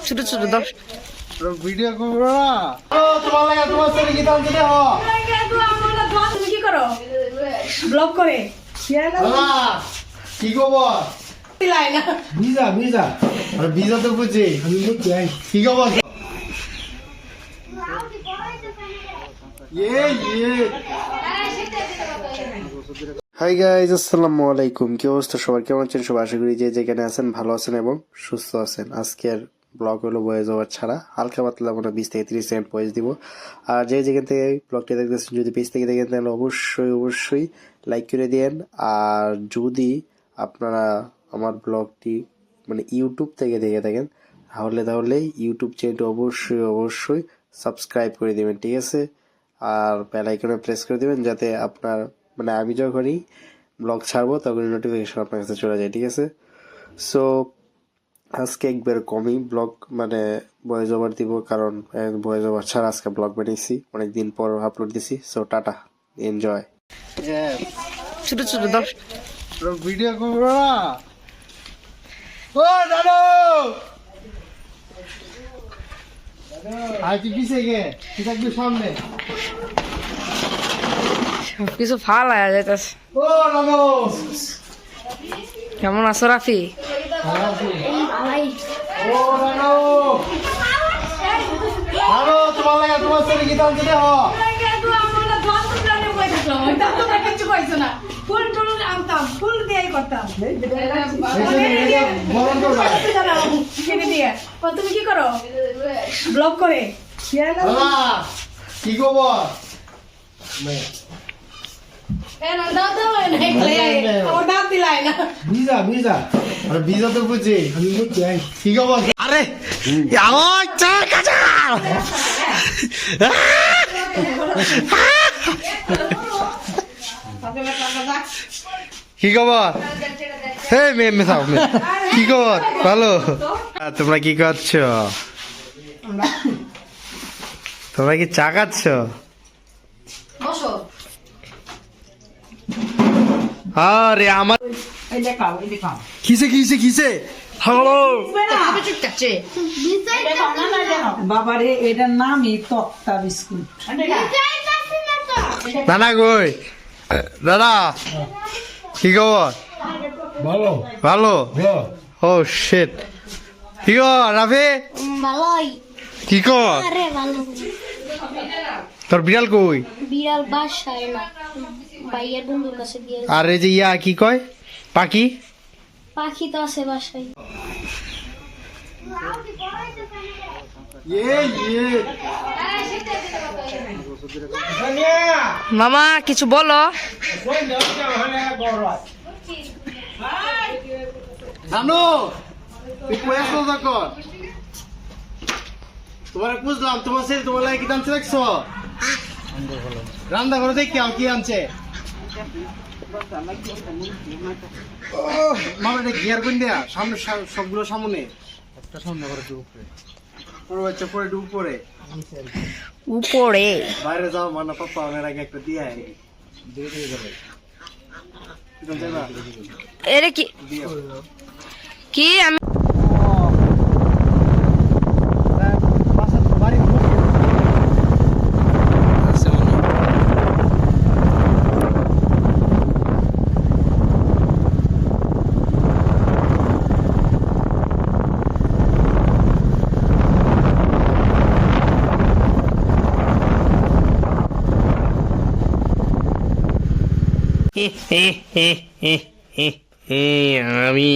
ছোট ছোট দশ ভিডিও করবো না তোমার লাগে তোমার ছেলে কি দাম দিতে হয় তুমি কি করো ব্লগ করে কি খবর দিলাই না ভিজা ভিজা আরে ভিজা তো বুঝি আমি বুঝছি কি খবর হাই গাইজ, আসসালামু আলাইকুম। কি অবস্থা সবার, কেমন আছেন সবাই? আশা করি যে যেখানে আছেন ভালো আছেন এবং সুস্থ আছেন। আজকের ব্লগ হলো ভয়েস ওভার ছাড়া, হালকা পাতলা মনে 20 থেকে 30 সেকেন্ড ভয়েস দিব। আর যে যেখান থেকে ব্লগটি দেখতেছেন, যদি পেজ থেকে দেখেন তাহলে অবশ্যই লাইক করে দিন। আর যদি আপনারা আমার ব্লগটি মানে ইউটিউব থেকে দেখে থাকেন তাহলে ইউটিউব চ্যানেলটি অবশ্যই সাবস্ক্রাইব করে দেবেন, ঠিক আছে? আর বেল আইকনে প্রেস করে দেবেন যাতে আপনার মানে আমি যখনই ব্লগ ছাড়বো তখনই নোটিফিকেশন আপনার কাছে চলে যায়, ঠিক আছে? সো আজকে একবার কমই ব্লগ মানে ভয়েস ওভার দিব, কারণ ভয়েস ওভার ছাড়া আজকে ব্লগ বানিয়েছি, অনেকদিন পর আপলোড দিছি। So tata, enjoy. ছোট ছোট দশ ভিডিও করবো না ও দাদু আর কি পিছে গে কি থাকবে সামনে সবকিছু ফাল আয়া যাইতেছে। ও দাদু কেমন আছো রাফি? ও দাদু দাদু তোমার লাগে তোমার ছেলে কি দাম দিতে হয় তুমি কি করো ব্লগ করে কি খবর ভিজা ভিজা আরে ভিজা তো বুঝি আমি বুঝছি কি খবর আরে কি খবর? হে মেয়ে থাও কি খবর? ভালো। তোমরা কি করছো? তোমরা কি চা খাচ্ছ? আরে আমার কিসে হ্যালো বাবারে এটার নামই তক্তা বিস্কুট। দাদা কই? দাদা কি খবর? ভালো ভালো। ভালো ও শিট, কি খবর রাফি? ভালোই। কি খবর? আরে ভালো। তোর বিড়াল কই? বিড়াল বাসায় না, ভাইয়ের বন্ধুর কাছে দিয়ে। আর এই যে ইয়া কি কয় পাখি? পাখি তো আছে বাসায়। মামা কিছু বলো। জানো তুই কই আসছো তখন? তোমার বুঝলাম, তোমার ছেলে তোমার লাগে কি আনছে দেখছো? রান্না করে দেখি কি আনছে। মামা এটা গিয়ার কোন দেয়া সামনে সবগুলো সামনে একটা সামনে করে উপরে পুরো বাচ্চা পরে উপরে উপরে বাইরে যাও মানে পাপা আমার আগে একটা দিয়ে যাবে এরে কি কি আমি আমি